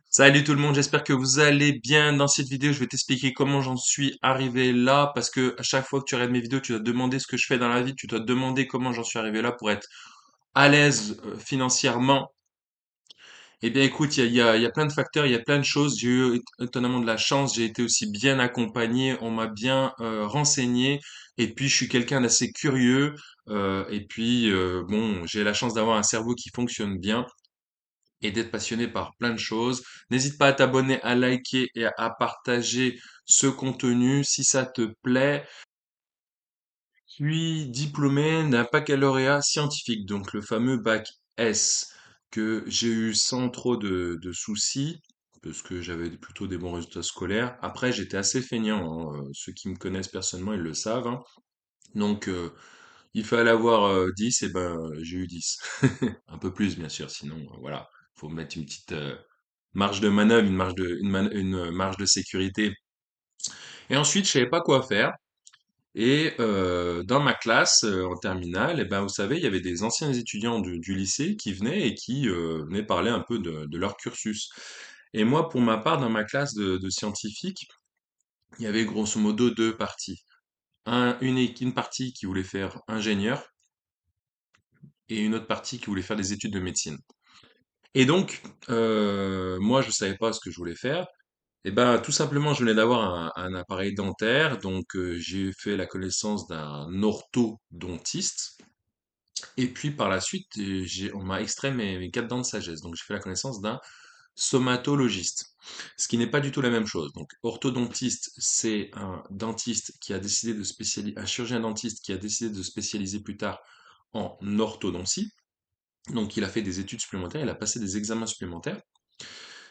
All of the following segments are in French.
Salut tout le monde, j'espère que vous allez bien. Dans cette vidéo, je vais t'expliquer comment j'en suis arrivé là, parce que à chaque fois que tu regardes mes vidéos, tu dois te demander ce que je fais dans la vie, tu dois te demander comment j'en suis arrivé là pour être à l'aise financièrement. Eh bien écoute, il y a plein de facteurs, il y a plein de choses. J'ai eu étonnamment de la chance, j'ai été aussi bien accompagné, on m'a bien renseigné, et puis je suis quelqu'un d'assez curieux, et puis bon, j'ai la chance d'avoir un cerveau qui fonctionne bien et d'être passionné par plein de choses. N'hésite pas à t'abonner, à liker et à partager ce contenu si ça te plaît. Je suis diplômé d'un baccalauréat scientifique, donc le fameux bac S que j'ai eu sans trop de soucis parce que j'avais plutôt des bons résultats scolaires. Après, j'étais assez feignant, hein. Ceux qui me connaissent personnellement, ils le savent, hein. Donc, il fallait avoir 10, et ben j'ai eu 10. Un peu plus, bien sûr, sinon, voilà, faut mettre une petite marge de manœuvre, une marge de sécurité. Et ensuite, je savais pas quoi faire. Et dans ma classe, en terminale, eh ben, vous savez, il y avait des anciens étudiants du lycée qui venaient et qui venaient parler un peu de leur cursus. Et moi, pour ma part, dans ma classe de scientifiques, il y avait grosso modo deux parties. Une partie qui voulait faire ingénieur et une autre partie qui voulait faire des études de médecine. Et donc, moi, je savais pas ce que je voulais faire. Et ben, tout simplement, je venais d'avoir un appareil dentaire, donc j'ai fait la connaissance d'un orthodontiste. Et puis par la suite, on m'a extrait mes quatre dents de sagesse, donc j'ai fait la connaissance d'un stomatologiste, ce qui n'est pas du tout la même chose. Donc orthodontiste, c'est un dentiste qui a décidé de spécialiser, un chirurgien dentiste qui a décidé de se spécialiser plus tard en orthodontie. Donc il a fait des études supplémentaires, il a passé des examens supplémentaires.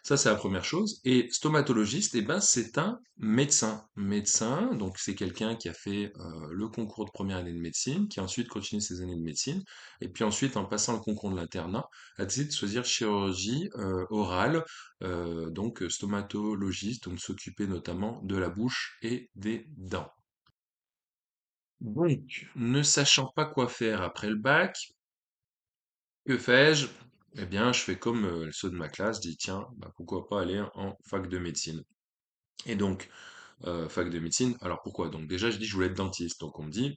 Ça, c'est la première chose. Et stomatologiste, eh ben, c'est un médecin. Médecin, donc c'est quelqu'un qui a fait le concours de première année de médecine, qui a ensuite continué ses années de médecine, et puis ensuite, en passant le concours de l'internat, a décidé de choisir chirurgie orale, donc stomatologiste, donc s'occuper notamment de la bouche et des dents. Donc, ne sachant pas quoi faire après le bac, que fais-je? Eh bien, je fais comme ceux de ma classe, je dis tiens, bah, pourquoi pas aller en fac de médecine. Et donc, fac de médecine, alors pourquoi? Donc déjà, je dis je voulais être dentiste. Donc on me dit,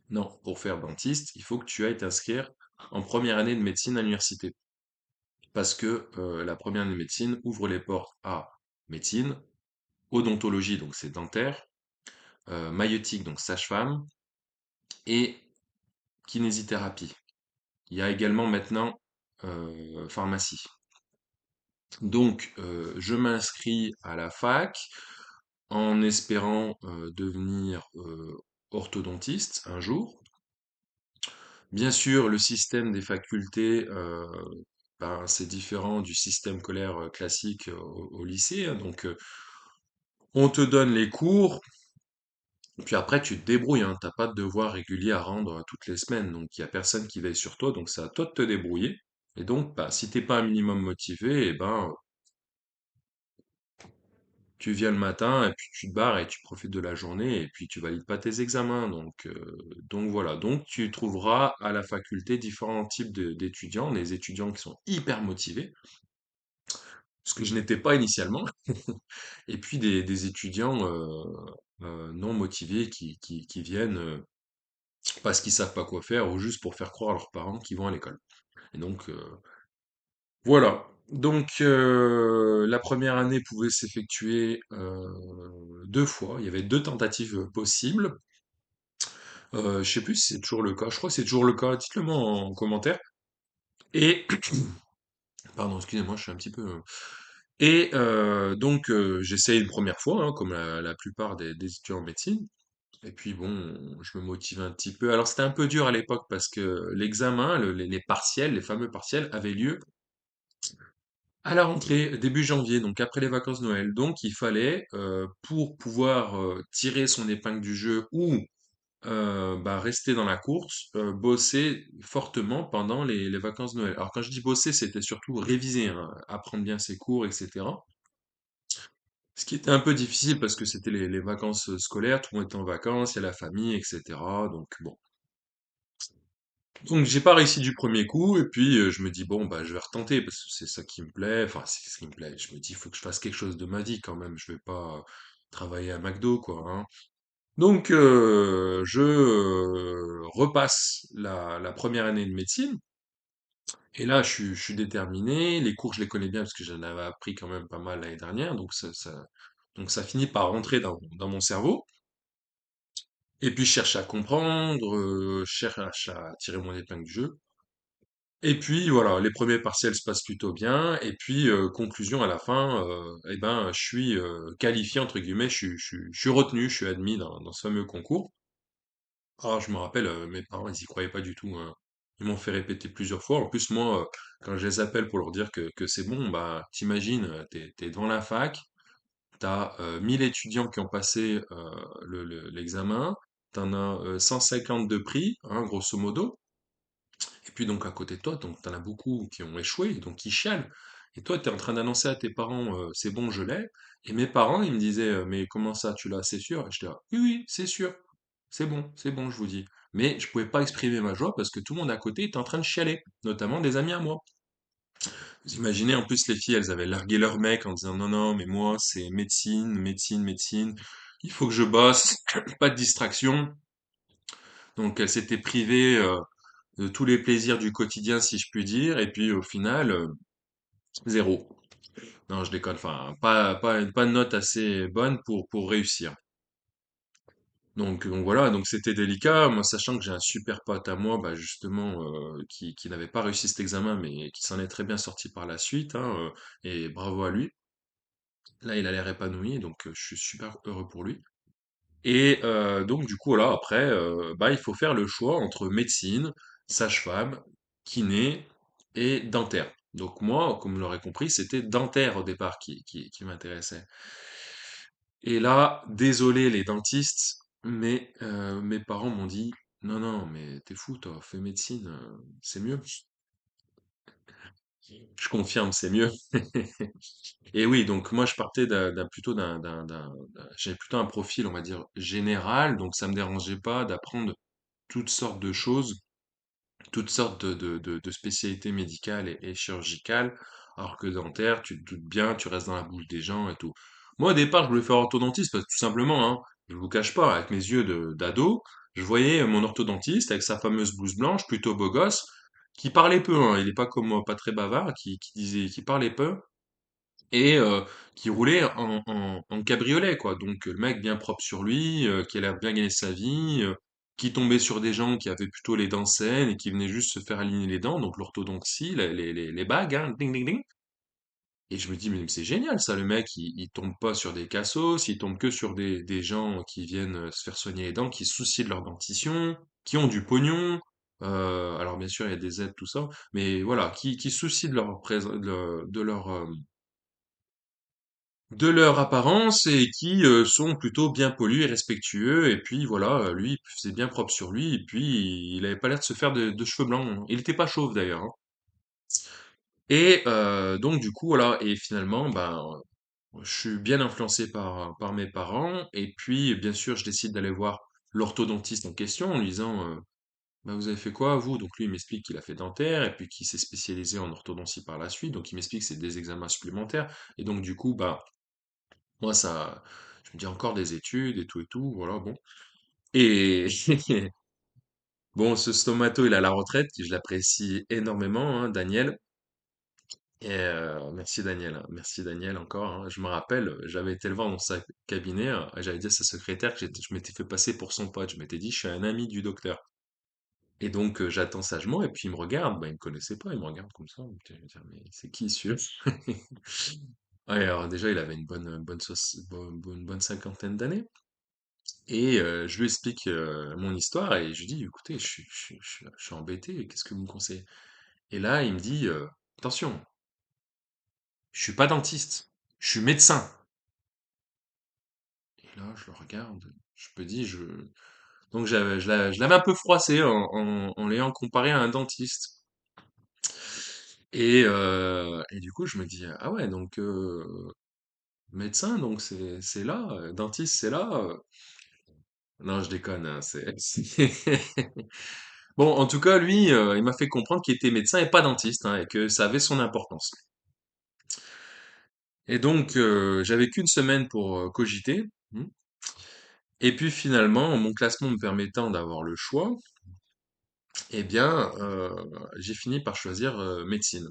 non, pour faire dentiste, il faut que tu ailles t'inscrire en première année de médecine à l'université. Parce que la première année de médecine ouvre les portes à médecine, odontologie, donc c'est dentaire, maïeutique, donc sage-femme, et kinésithérapie. Il y a également maintenant pharmacie. Donc, je m'inscris à la fac en espérant devenir orthodontiste un jour. Bien sûr, le système des facultés, ben, c'est différent du système scolaire classique au lycée, hein. Donc, on te donne les cours, puis après, tu te débrouilles, hein. T'as pas de devoirs réguliers à rendre toutes les semaines. Donc, il y a personne qui veille sur toi, donc c'est à toi de te débrouiller. Et donc, bah, si t'es pas un minimum motivé, eh ben, tu viens le matin et puis tu te barres et tu profites de la journée et puis tu valides pas tes examens. Donc voilà. Donc tu trouveras à la faculté différents types d'étudiants, des étudiants qui sont hyper motivés, ce que je n'étais pas initialement, et puis des étudiants non motivés qui viennent parce qu'ils savent pas quoi faire ou juste pour faire croire à leurs parents qu'ils vont à l'école. Et donc voilà. Donc la première année pouvait s'effectuer deux fois. Il y avait deux tentatives possibles. Je sais plus si c'est toujours le cas. Je crois que c'est toujours le cas. Dites-le moi en commentaire. Et pardon, excusez-moi, je suis un petit peu. Et donc j'essaye une première fois, hein, comme la plupart des étudiants en médecine. Et puis bon, je me motive un petit peu. Alors c'était un peu dur à l'époque parce que l'examen, les partiels, les fameux partiels, avaient lieu à la rentrée, début janvier, donc après les vacances de Noël. Donc il fallait, pour pouvoir tirer son épingle du jeu ou bah, rester dans la course, bosser fortement pendant les vacances de Noël. Alors quand je dis bosser, c'était surtout réviser, hein, apprendre bien ses cours, etc. Ce qui était un peu difficile parce que c'était les vacances scolaires, tout le monde était en vacances, il y a la famille, etc. Donc bon. Donc j'ai pas réussi du premier coup et puis je me dis bon bah je vais retenter parce que c'est ça qui me plaît, enfin c'est ce qui me plaît. Je me dis il faut que je fasse quelque chose de ma vie quand même, je vais pas travailler à McDo quoi, hein. Donc je repasse la première année de médecine et là je suis déterminé, les cours je les connais bien parce que j'en avais appris quand même pas mal l'année dernière donc ça finit par rentrer dans mon cerveau. Et puis je cherche à comprendre, je cherche à tirer mon épingle du jeu. Et puis voilà, les premiers partiels se passent plutôt bien. Et puis conclusion à la fin, eh ben je suis qualifié entre guillemets, je suis retenu, je suis admis dans ce fameux concours. Alors je me rappelle, mes parents ils y croyaient pas du tout, hein. Ils m'ont fait répéter plusieurs fois. En plus moi, quand je les appelle pour leur dire que c'est bon, bah t'imagines, t'es devant la fac, t'as 1000 étudiants qui ont passé l'examen, t'en as 150 de prix, hein, grosso modo. Et puis donc à côté de toi, donc t'en as beaucoup qui ont échoué, donc qui chialent. Et toi, tu es en train d'annoncer à tes parents, c'est bon, je l'ai. Et mes parents, ils me disaient, mais comment ça, tu l'as, c'est sûr? Et j'étais là, oui, oui, c'est bon, je vous dis. Mais je pouvais pas exprimer ma joie parce que tout le monde à côté était en train de chialer, notamment des amis à moi. Vous imaginez, en plus, les filles, elles avaient largué leur mec en disant, non, non, mais moi, c'est médecine, médecine, médecine. Il faut que je bosse, pas de distraction. Donc, elles s'étaient privées, de tous les plaisirs du quotidien, si je puis dire, et puis au final, zéro. Non, je déconne, enfin, pas de note assez bonne pour réussir. Donc voilà, donc c'était délicat, moi sachant que j'ai un super pote à moi, bah justement, qui n'avait pas réussi cet examen, mais qui s'en est très bien sorti par la suite, hein, et bravo à lui. Là, il a l'air épanoui, donc je suis super heureux pour lui. Et donc du coup, là, après, bah, il faut faire le choix entre médecine, sage-femme, kiné et dentaire. Donc moi, comme vous l'aurez compris, c'était dentaire au départ qui m'intéressait. Et là, désolé les dentistes, mais mes parents m'ont dit, non, non, mais t'es fou, toi, fais médecine, c'est mieux. Je confirme, c'est mieux. Et oui, donc moi je partais plutôt j'avais plutôt un profil, on va dire, général, donc ça me dérangeait pas d'apprendre toutes sortes de choses, toutes sortes de spécialités médicales et chirurgicales, alors que dentaire, tu te doutes bien, tu restes dans la bouche des gens et tout. Moi, au départ, je voulais faire orthodontiste parce que tout simplement, hein, je vous cache pas, avec mes yeux d'ado, je voyais mon orthodontiste avec sa fameuse blouse blanche, plutôt beau gosse, qui parlait peu, hein, il est pas comme moi, pas très bavard, qui parlait peu, et qui roulait en cabriolet, quoi. Donc le mec bien propre sur lui, qui a l'air de bien gagner sa vie, qui tombait sur des gens qui avaient plutôt les dents saines et qui venaient juste se faire aligner les dents, donc l'orthodontie, les bagues, hein, ding ding ding. Et je me dis, mais c'est génial ça, le mec, il tombe pas sur des cassos, il tombe que sur des gens qui viennent se faire soigner les dents, qui se soucient de leur dentition, qui ont du pognon. Alors bien sûr, il y a des aides, tout ça, mais voilà, qui se soucient de leur apparence et qui sont plutôt bien polis et respectueux. Et puis voilà, lui, il faisait bien propre sur lui. Et puis, il avait pas l'air de se faire de cheveux blancs, hein. Il était pas chauve d'ailleurs, hein. Et donc du coup, voilà. Et finalement, ben, je suis bien influencé par mes parents. Et puis, bien sûr, je décide d'aller voir l'orthodontiste en question en lui disant, bah, vous avez fait quoi, vous? Donc lui, il m'explique qu'il a fait dentaire et puis qu'il s'est spécialisé en orthodontie par la suite. Donc il m'explique que c'est des examens supplémentaires. Et donc du coup, bah, moi, ça, je me dis encore des études et tout, voilà, bon. Et bon, ce stomato, il est à la retraite, je l'apprécie énormément, hein, Daniel. Et merci Daniel, hein, merci Daniel encore, hein. Je me rappelle, j'avais été le voir dans sa cabinet, et j'avais dit à sa secrétaire que je m'étais fait passer pour son pote. Je m'étais dit, je suis un ami du docteur. Et donc, j'attends sagement, et puis il me regarde, bah, il me connaissait pas, il me regarde comme ça, je me dis, mais c'est qui celui-là? Ouais, alors déjà, il avait une bonne cinquantaine d'années. Et je lui explique mon histoire et je lui dis, écoutez, je suis embêté, qu'est-ce que vous me conseillez? Et là, il me dit, attention, je suis pas dentiste, je suis médecin. Et là, je le regarde, je me dis, donc je l'avais un peu froissé en l'ayant comparé à un dentiste. Et du coup, je me dis, ah ouais, donc médecin, donc c'est là, dentiste, c'est là. Non, je déconne, hein, Bon, en tout cas, lui, il m'a fait comprendre qu'il était médecin et pas dentiste, hein, et que ça avait son importance. Et donc, j'avais qu'une semaine pour cogiter. Et puis finalement, mon classement me permettant d'avoir le choix, eh bien, j'ai fini par choisir médecine.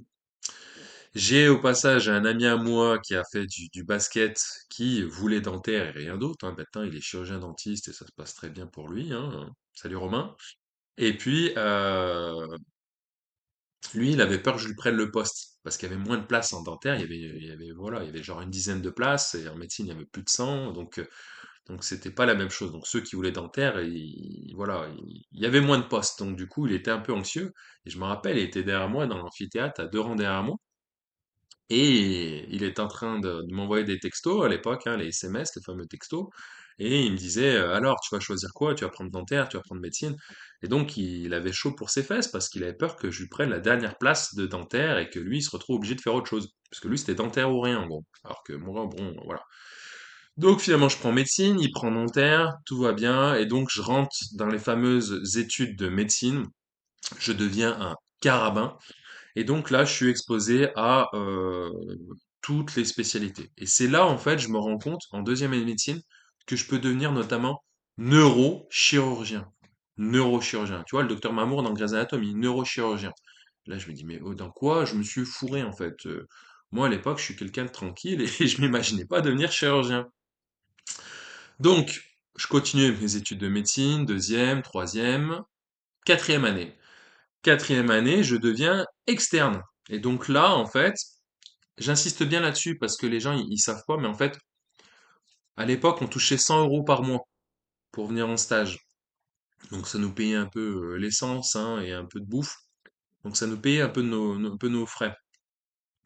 J'ai au passage un ami à moi qui a fait du basket, qui voulait dentaire et rien d'autre, hein. Maintenant, il est chirurgien dentiste et ça se passe très bien pour lui, hein. Salut Romain. Et puis, lui, il avait peur que je lui prenne le poste parce qu'il y avait moins de places en dentaire. Voilà, il y avait genre une dizaine de places et en médecine, il y avait plus de 100. Donc c'était pas la même chose. Donc ceux qui voulaient dentaire, voilà, il y avait moins de postes. Donc du coup, il était un peu anxieux. Et je me rappelle, il était derrière moi dans l'amphithéâtre, à deux rangs derrière moi. Et il est en train de m'envoyer des textos à l'époque, hein, les SMS, les fameux textos. Et il me disait, alors, tu vas choisir quoi? Tu vas prendre dentaire, tu vas prendre médecine. Et donc, il avait chaud pour ses fesses parce qu'il avait peur que je lui prenne la dernière place de dentaire et que lui, il se retrouve obligé de faire autre chose. Parce que lui, c'était dentaire ou rien, en gros. Alors que moi, bon, voilà. Donc, finalement, je prends médecine, il prend dentaire, tout va bien. Et donc, je rentre dans les fameuses études de médecine. Je deviens un carabin. Et donc là, je suis exposé à toutes les spécialités. Et c'est là, en fait, je me rends compte, en deuxième année de médecine, que je peux devenir notamment neurochirurgien. Neurochirurgien. Tu vois, le docteur Mamour dans Grey's Anatomy, neurochirurgien. Là, je me dis, mais oh, dans quoi je me suis fourré, en fait? Moi, à l'époque, je suis quelqu'un de tranquille et je m'imaginais pas devenir chirurgien. Donc, je continue mes études de médecine, deuxième, troisième, quatrième année. Quatrième année, je deviens externe. Et donc là, en fait, j'insiste bien là-dessus parce que les gens, ils savent pas, mais en fait, à l'époque, on touchait 100 euros par mois pour venir en stage. Donc ça nous payait un peu l'essence, hein, et un peu de bouffe. Donc ça nous payait un peu un peu nos frais.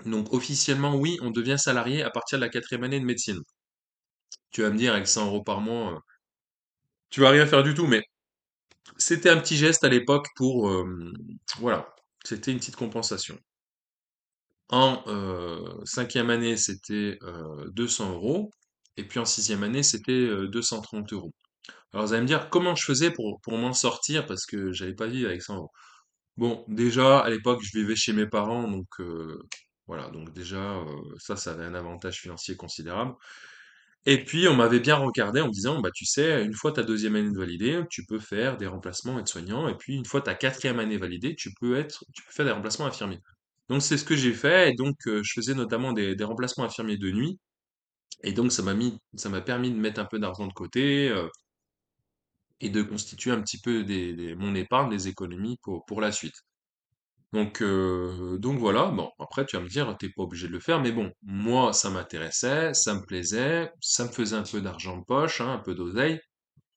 Donc officiellement, oui, on devient salarié à partir de la quatrième année de médecine. Tu vas me dire, avec 100 euros par mois, tu vas rien faire du tout, mais c'était un petit geste à l'époque pour, voilà, c'était une petite compensation. En cinquième année, c'était 200 euros. Et puis en sixième année, c'était 230 euros. Alors vous allez me dire comment je faisais pour m'en sortir parce que j'allais pas vivre avec 100 euros. Bon, déjà, à l'époque, je vivais chez mes parents, donc voilà, donc déjà, ça avait un avantage financier considérable. Et puis, on m'avait bien regardé en me disant, bah tu sais, une fois ta deuxième année de validée, tu peux faire des remplacements aides-soignants, et puis une fois ta quatrième année validée, tu peux faire des remplacements infirmiers. Donc c'est ce que j'ai fait, et donc je faisais notamment des remplacements infirmiers de nuit, et donc ça m'a permis de mettre un peu d'argent de côté, et de constituer un petit peu mon épargne, des économies pour la suite. Donc voilà, bon, après tu vas me dire, t'es pas obligé de le faire, mais bon, moi ça m'intéressait, ça me plaisait, ça me faisait un peu d'argent de poche, hein, un peu d'oseille,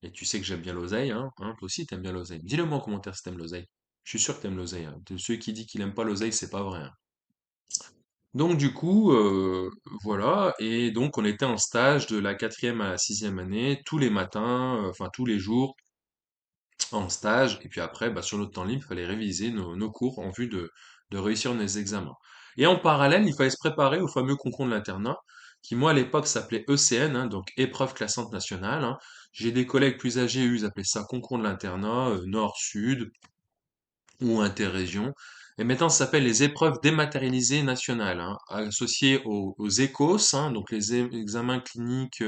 et tu sais que j'aime bien l'oseille, hein, toi aussi t'aimes bien l'oseille. Dis-le moi en commentaire si t'aimes l'oseille. Je suis sûr que t'aimes l'oseille, hein. De ceux qui disent qu'il aime pas l'oseille, c'est pas vrai, hein. Donc du coup, voilà, et donc on était en stage de la quatrième à la sixième année, tous les matins, enfin tous les jours, en stage, et puis après, bah, sur notre temps libre, il fallait réviser nos cours en vue de réussir nos examens. Et en parallèle, il fallait se préparer au fameux concours de l'internat, qui moi à l'époque s'appelait ECN, hein, donc épreuve classante nationale, hein. J'ai des collègues plus âgés, eux, ils appelaient ça concours de l'internat, nord-sud ou interrégion. Et maintenant, ça s'appelle les épreuves dématérialisées nationales, hein, associées aux ECOS, hein, donc les examens cliniques,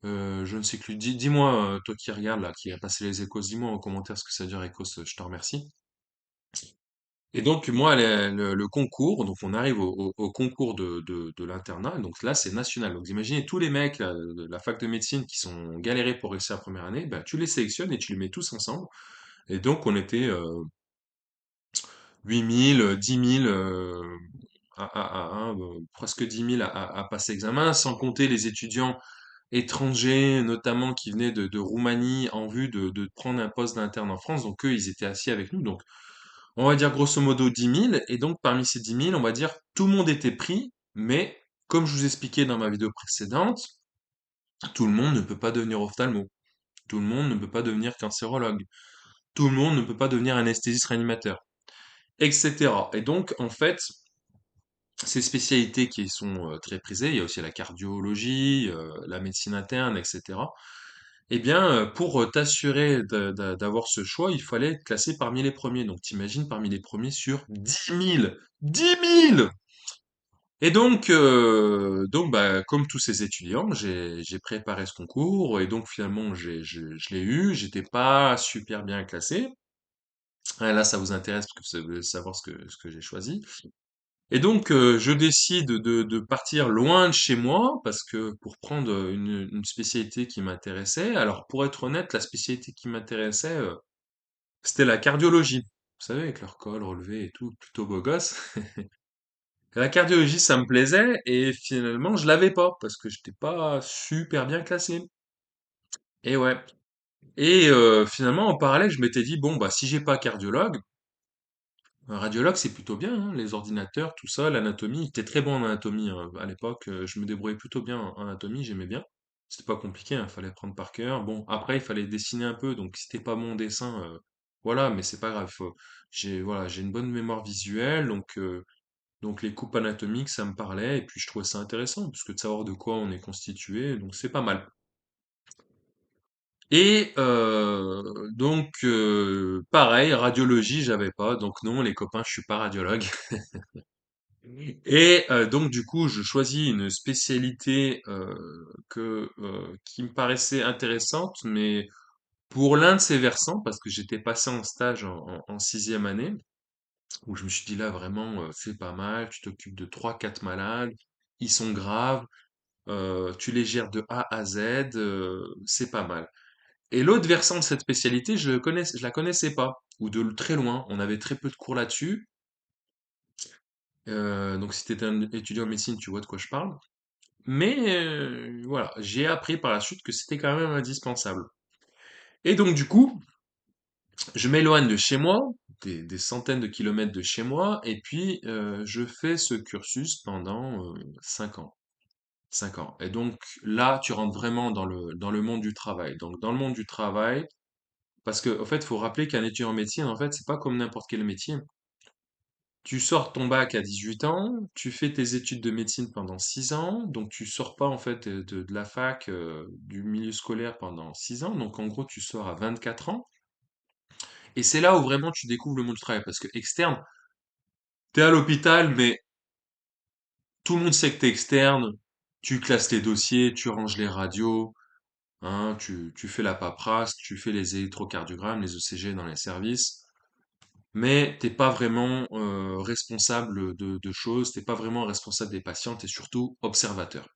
je ne sais plus. Dis-moi, toi qui regardes là, qui a passé les échos, dis-moi en commentaire ce que ça veut dire échos, je te remercie. Et donc moi, le concours, donc on arrive au concours de l'internat, donc là c'est national. Donc vous imaginez tous les mecs là, de la fac de médecine qui sont galérés pour réussir la première année, ben, tu les sélectionnes et tu les mets tous ensemble. Et donc on était 8000, 10 000, presque 10 000 à passer examen, sans compter les étudiants étrangers, notamment qui venaient de Roumanie en vue de prendre un poste d'interne en France. Donc eux, ils étaient assis avec nous. Donc on va dire grosso modo 10 000. Et donc parmi ces 10 000, on va dire tout le monde était pris. Mais comme je vous expliquais dans ma vidéo précédente, tout le monde ne peut pas devenir ophtalmo. Tout le monde ne peut pas devenir cancérologue. Tout le monde ne peut pas devenir anesthésiste réanimateur, etc. Et donc, en fait, ces spécialités qui sont très prisées, il y a aussi la cardiologie, la médecine interne, etc. Eh bien, pour t'assurer d'avoir ce choix, il fallait être classé parmi les premiers. Donc, t'imagines parmi les premiers sur 10 000. 10 000! Et donc, bah, comme tous ces étudiants, j'ai préparé ce concours et donc finalement, je l'ai eu. J'étais pas super bien classé. Ah, là, ça vous intéresse parce que vous voulez savoir ce que j'ai choisi. Et donc, je décide de partir loin de chez moi parce que pour prendre une spécialité qui m'intéressait. Alors, pour être honnête, la spécialité qui m'intéressait, c'était la cardiologie. Vous savez, avec leur col relevé et tout, plutôt beau gosse. La cardiologie, ça me plaisait et finalement, je l'avais pas parce que j'étais pas super bien classé. Et ouais. Et finalement, en parallèle, je m'étais dit, bon, bah, si j'ai pas cardiologue, un radiologue, c'est plutôt bien, hein, les ordinateurs, tout ça, l'anatomie. J'étais très bon en anatomie, hein, à l'époque. Je me débrouillais plutôt bien en anatomie, j'aimais bien. C'était pas compliqué, hein, fallait prendre par cœur. Bon, après, il fallait dessiner un peu, donc si c'était pas mon dessin, voilà, mais c'est pas grave. Voilà, j'ai une bonne mémoire visuelle, donc les coupes anatomiques, ça me parlait, et puis je trouvais ça intéressant, parce que de savoir de quoi on est constitué, donc c'est pas mal. Et pareil, radiologie, j'avais pas, donc non, les copains, je suis pas radiologue. Et donc du coup, je choisis une spécialité qui me paraissait intéressante, mais pour l'un de ses versants, parce que j'étais passé en stage en sixième année, où je me suis dit là vraiment, c'est pas mal, tu t'occupes de trois, quatre malades, ils sont graves, tu les gères de A à Z, c'est pas mal. Et l'autre versant de cette spécialité, je la connaissais pas, ou de très loin, on avait très peu de cours là-dessus. Donc si tu étais un étudiant en médecine, tu vois de quoi je parle. Mais voilà, j'ai appris par la suite que c'était quand même indispensable. Et donc du coup, je m'éloigne de chez moi, des centaines de kilomètres de chez moi, et puis je fais ce cursus pendant 5 ans. 5 ans. Et donc là, tu rentres vraiment dans le monde du travail. Donc dans le monde du travail, parce que en fait, il faut rappeler qu'un étudiant en médecine, en fait, c'est pas comme n'importe quel métier. Tu sors ton bac à 18 ans, tu fais tes études de médecine pendant 6 ans, donc tu sors pas en fait de la fac, du milieu scolaire pendant 6 ans, donc en gros tu sors à 24 ans, et c'est là où vraiment tu découvres le monde du travail, parce que externe, t'es à l'hôpital, mais tout le monde sait que t'es externe, tu classes les dossiers, tu ranges les radios, hein, tu fais la paperasse, tu fais les électrocardiogrammes, les ECG dans les services, mais t'es pas vraiment responsable de choses, t'es pas vraiment responsable des patients, t'es surtout observateur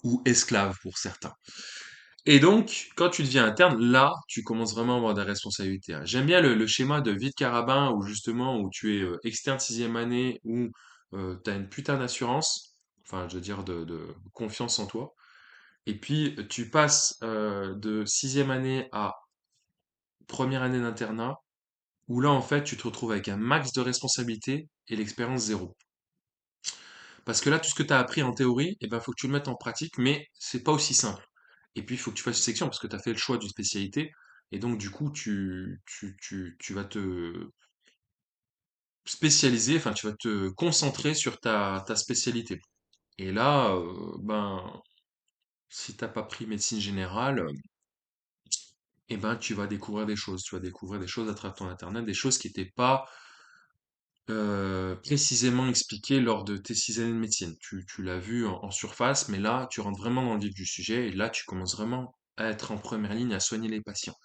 ou esclave pour certains. Et donc, quand tu deviens interne, là, tu commences vraiment à avoir des responsabilités, hein. J'aime bien le schéma de Vite Carabin où justement, où tu es externe sixième année, où tu as une putain d'assurance, enfin, je veux dire de confiance en toi. Et puis, tu passes de sixième année à première année d'internat, où là, en fait, tu te retrouves avec un max de responsabilités et l'expérience zéro. Parce que là, tout ce que tu as appris en théorie, eh ben, faut que tu le mettes en pratique, mais c'est pas aussi simple. Et puis, il faut que tu fasses une section parce que tu as fait le choix d'une spécialité. Et donc, du coup, tu vas te spécialiser, enfin, tu vas te concentrer sur ta spécialité. Et là, ben, si t'as pas pris médecine générale, eh ben, tu vas découvrir des choses. Tu vas découvrir des choses à travers ton internet, des choses qui n'étaient pas précisément expliquées lors de tes 6 années de médecine. Tu l'as vu en surface, mais là, tu rentres vraiment dans le vif du sujet et là, tu commences vraiment à être en première ligne, à soigner les patients.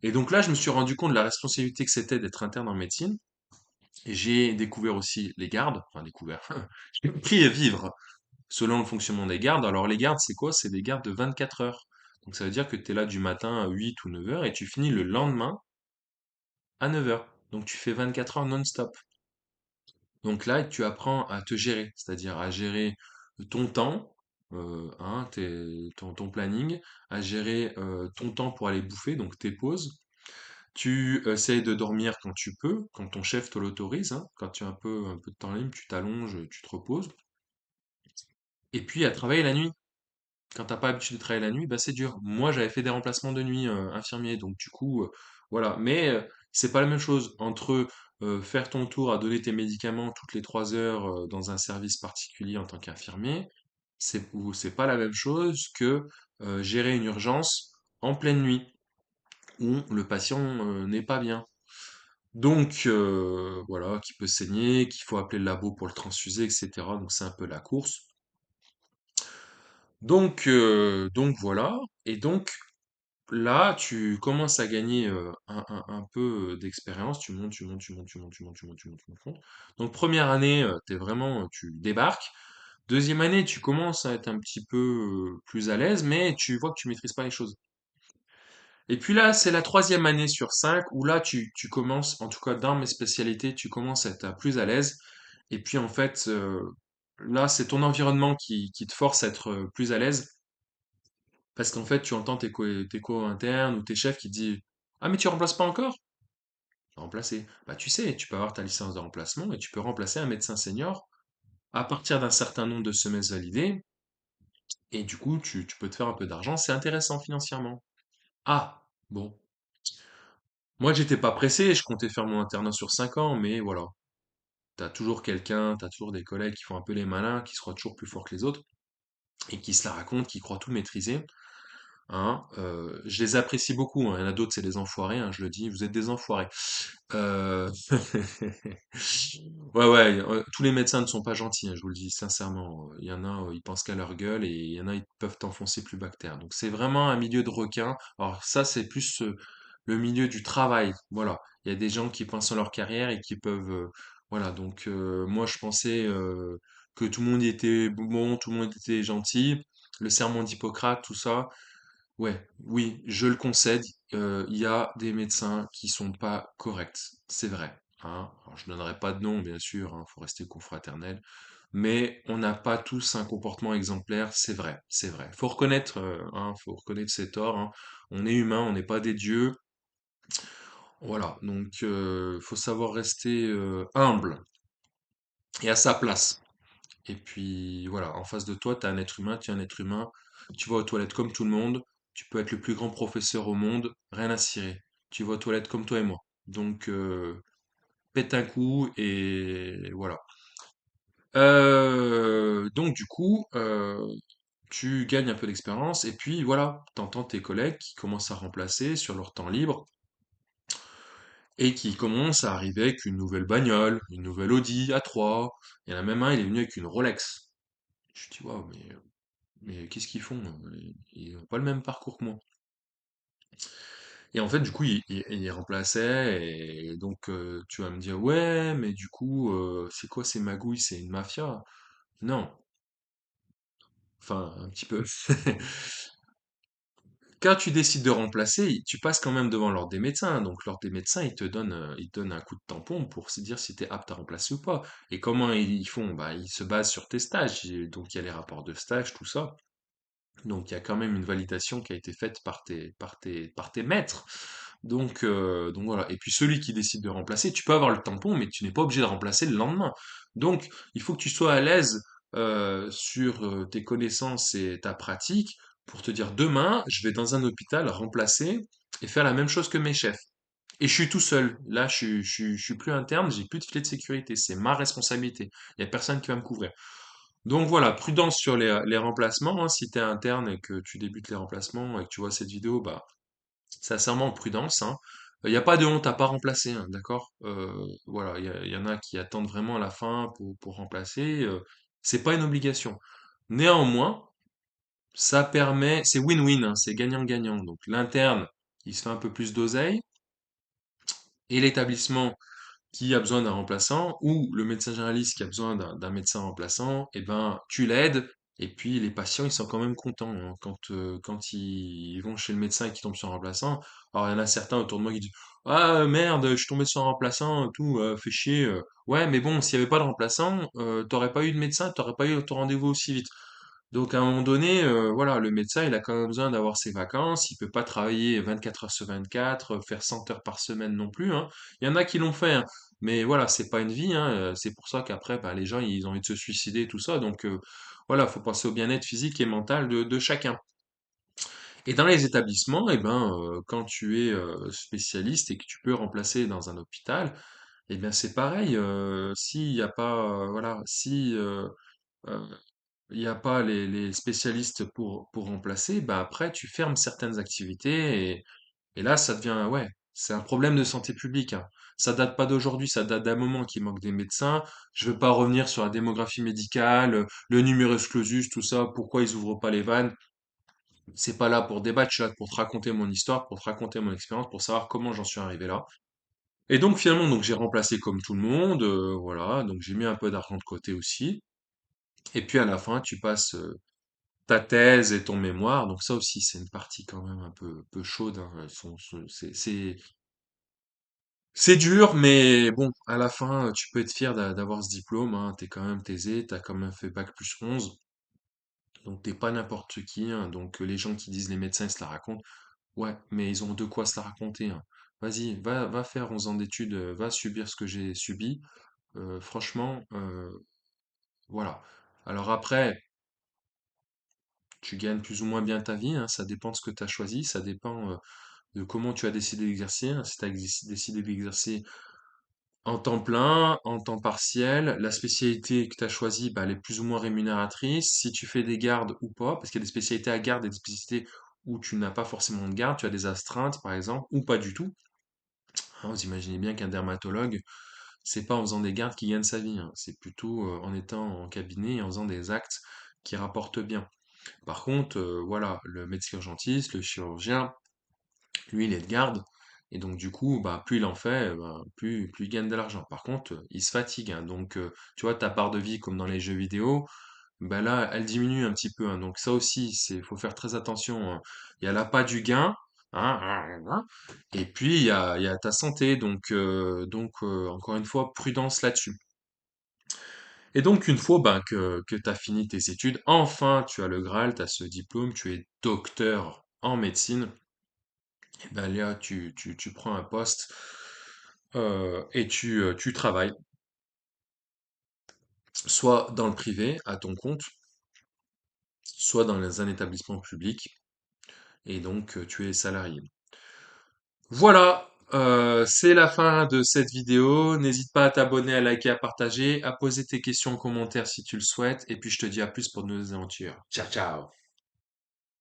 Et donc là, je me suis rendu compte de la responsabilité que c'était d'être interne en médecine. Et j'ai découvert aussi les gardes, enfin découvert, j'ai appris à vivre selon le fonctionnement des gardes. Alors les gardes, c'est quoi? C'est des gardes de 24 heures. Donc ça veut dire que tu es là du matin à 8 ou 9 heures et tu finis le lendemain à 9 heures. Donc tu fais 24 heures non-stop. Donc là, tu apprends à te gérer, c'est-à-dire à gérer ton temps, hein, ton planning, à gérer ton temps pour aller bouffer, donc tes pauses. Tu essayes de dormir quand tu peux, quand ton chef te l'autorise, hein. Quand tu as un peu de temps libre, tu t'allonges, tu te reposes. Et puis à travailler la nuit. Quand t'as pas l'habitude de travailler la nuit, bah c'est dur. Moi, j'avais fait des remplacements de nuit infirmier, donc du coup, voilà. Mais c'est pas la même chose entre faire ton tour à donner tes médicaments toutes les 3 heures dans un service particulier en tant qu'infirmier, c'est pas la même chose que gérer une urgence en pleine nuit, où le patient n'est pas bien. Donc voilà, qui peut saigner, qu'il faut appeler le labo pour le transfuser, etc. Donc c'est un peu la course. Donc voilà. Et donc là, tu commences à gagner un peu d'expérience. Tu montes, tu montes, tu montes, tu montes, tu montes, tu montes, tu montes, tu montes, tu montes. Donc première année, tu débarques. Deuxième année, tu commences à être un petit peu plus à l'aise, mais tu vois que tu maîtrises pas les choses. Et puis là, c'est la troisième année sur cinq où là, tu commences, en tout cas dans mes spécialités, tu commences à être plus à l'aise. Et puis en fait, là, c'est ton environnement qui te force à être plus à l'aise. Parce qu'en fait, tu entends tes co-internes ou tes chefs qui te disent: «Ah, mais tu remplaces pas encore?» Remplacer. Bah, tu sais, tu peux avoir ta licence de remplacement et tu peux remplacer un médecin senior à partir d'un certain nombre de semestres validés. Et du coup, tu peux te faire un peu d'argent. C'est intéressant financièrement. Ah, bon. Moi, j'étais pas pressé. Je comptais faire mon internat sur 5 ans, mais voilà. T'as toujours des collègues qui font un peu les malins, qui se croient toujours plus forts que les autres et qui se la racontent, qui croient tout maîtriser. Hein, je les apprécie beaucoup, hein. Il y en a d'autres, c'est des enfoirés, hein, je le dis, vous êtes des enfoirés. Euh, Ouais, ouais, tous les médecins ne sont pas gentils, hein, je vous le dis sincèrement. Il y en a, ils pensent qu'à leur gueule et il y en a, ils peuvent t'enfoncer plus bas que terre. Donc c'est vraiment un milieu de requins. Alors ça, c'est plus le milieu du travail. Voilà, il y a des gens qui pensent à leur carrière et qui peuvent, voilà. Donc moi, je pensais que tout le monde y était bon, tout le monde était gentil. Le serment d'Hippocrate, tout ça. Ouais, oui, je le concède, il y a des médecins qui sont pas corrects, c'est vrai, hein. Alors, je donnerai pas de nom, bien sûr, hein, faut rester confraternel, mais on n'a pas tous un comportement exemplaire, c'est vrai, c'est vrai. Faut reconnaître ses torts, hein. On est humain, on n'est pas des dieux, voilà. Donc, faut savoir rester humble et à sa place. Et puis voilà, en face de toi, tu as un être humain, tu es un être humain, tu vas aux toilettes comme tout le monde, tu peux être le plus grand professeur au monde, rien à cirer. Tu vas aux toilettes comme toi et moi. Donc pète un coup et voilà. Donc du coup, tu gagnes un peu d'expérience et puis voilà, t'entends tes collègues qui commencent à remplacer sur leur temps libre et qui commencent à arriver avec une nouvelle bagnole, une nouvelle Audi A3. Il y en a même un, il est venu avec une Rolex. Je dis, waouh, mais qu'est-ce qu'ils font? Ils ont pas le même parcours que moi. Et en fait, du coup, ils remplaçaient, et donc tu vas me dire, ouais, mais du coup, c'est quoi ces magouilles? C'est une mafia? Non, enfin, un petit peu. Quand tu décides de remplacer, tu passes quand même devant l'ordre des médecins. Donc, l'ordre des médecins, ils te donnent un coup de tampon pour se dire si tu es apte à remplacer ou pas. Et comment ils font? Bah, ils se basent sur tes stages. Donc, il y a les rapports de stage, tout ça. Donc il y a quand même une validation qui a été faite par tes maîtres. Donc voilà. Et puis celui qui décide de remplacer, tu peux avoir le tampon, mais tu n'es pas obligé de remplacer le lendemain. Donc il faut que tu sois à l'aise sur tes connaissances et ta pratique pour te dire demain, je vais dans un hôpital remplacer et faire la même chose que mes chefs. Et je suis tout seul. Là, je suis plus interne, j'ai plus de filet de sécurité. C'est ma responsabilité. Il n'y a personne qui va me couvrir. Donc voilà, prudence sur les remplacements, hein. Si tu es interne et que tu débutes les remplacements et que tu vois cette vidéo, bah, sincèrement, prudence, hein. Il n'y a pas de honte à pas remplacer, hein, d'accord? Voilà, il y en a qui attendent vraiment la fin pour remplacer. C'est pas une obligation. Néanmoins, ça permet, c'est win-win, hein, c'est gagnant-gagnant. Donc l'interne, il se fait un peu plus d'oseille et l'établissement qui a besoin d'un remplaçant ou le médecin généraliste qui a besoin d'un médecin remplaçant, eh ben, tu l'aides. Et puis les patients, ils sont quand même contents, hein, quand ils vont chez le médecin et qu'ils tombent sur un remplaçant. Alors il y en a certains autour de moi qui disent: «Ah merde, je suis tombé sur un remplaçant, tout, fait chier. Ouais, mais bon, s'il n'y avait pas de remplaçant, t'aurais pas eu de médecin, t'aurais pas eu ton rendez-vous aussi vite. Donc à un moment donné, voilà, le médecin, il a quand même besoin d'avoir ses vacances, il peut pas travailler 24 heures sur 24, faire 100 heures par semaine non plus, hein. Il y en a qui l'ont fait, hein, mais voilà, c'est pas une vie, hein, c'est pour ça qu'après, bah, les gens, ils ont envie de se suicider, tout ça. Donc voilà, faut penser au bien-être physique et mental de chacun. Et dans les établissements, eh ben, quand tu es spécialiste et que tu peux remplacer dans un hôpital, eh bien c'est pareil. S'il y a pas, voilà, si il n'y a pas les spécialistes pour remplacer, bah après, tu fermes certaines activités et là, ça devient, ouais, c'est un problème de santé publique, hein. Ça date pas d'aujourd'hui, ça date d'un moment qu'il manque des médecins. Je veux pas revenir sur la démographie médicale, le numerus clausus, tout ça, pourquoi ils ouvrent pas les vannes. C'est pas là pour débattre, je suis là pour te raconter mon histoire, pour te raconter mon expérience, pour savoir comment j'en suis arrivé là. Et donc finalement, donc j'ai remplacé comme tout le monde, voilà, donc j'ai mis un peu d'argent de côté aussi. Et puis à la fin, tu passes ta thèse et ton mémoire, donc ça aussi c'est une partie quand même un peu chaude, hein. C'est dur, mais bon, à la fin, tu peux être fier d'avoir ce diplôme, hein. T'es quand même taisé, t'as quand même fait bac+11, donc t'es pas n'importe qui, hein. Donc les gens qui disent les médecins ils se la racontent, ouais, mais ils ont de quoi se la raconter, hein. Vas-y, va faire 11 ans d'études, va subir ce que j'ai subi. Franchement, voilà. Alors après, tu gagnes plus ou moins bien ta vie, hein. Ça dépend de ce que tu as choisi, ça dépend de comment tu as décidé d'exercer, hein. Si tu as décidé d'exercer en temps plein, en temps partiel, la spécialité que tu as choisie, bah, elle est plus ou moins rémunératrice. Si tu fais des gardes ou pas, parce qu'il y a des spécialités à garde et des spécialités où tu n'as pas forcément de garde, tu as des astreintes par exemple, ou pas du tout. Hein, vous imaginez bien qu'un dermatologue, c'est pas en faisant des gardes qu'il gagne sa vie, hein. C'est plutôt en étant en cabinet et en faisant des actes qui rapportent bien. Par contre, voilà, le médecin urgentiste, le chirurgien, lui, il est de garde. Et donc, du coup, bah, plus il en fait, bah, plus il gagne de l'argent. Par contre, il se fatigue, hein. Donc, tu vois, ta part de vie, comme dans les jeux vidéo, bah là, elle diminue un petit peu, hein. Donc, ça aussi, faut faire très attention, hein. Il y a l'appât du gain, hein. Et puis, il y a ta santé. Donc, encore une fois, prudence là-dessus. Et donc, une fois ben, que tu as fini tes études, enfin, tu as le Graal, tu as ce diplôme, tu es docteur en médecine. Et ben là, tu prends un poste et tu travailles, soit dans le privé, à ton compte, soit dans un établissement public, et donc tu es salarié. Voilà, c'est la fin de cette vidéo. N'hésite pas à t'abonner, à liker, à partager, à poser tes questions en commentaire si tu le souhaites, et puis je te dis à plus pour de nouvelles aventures. Ciao, ciao!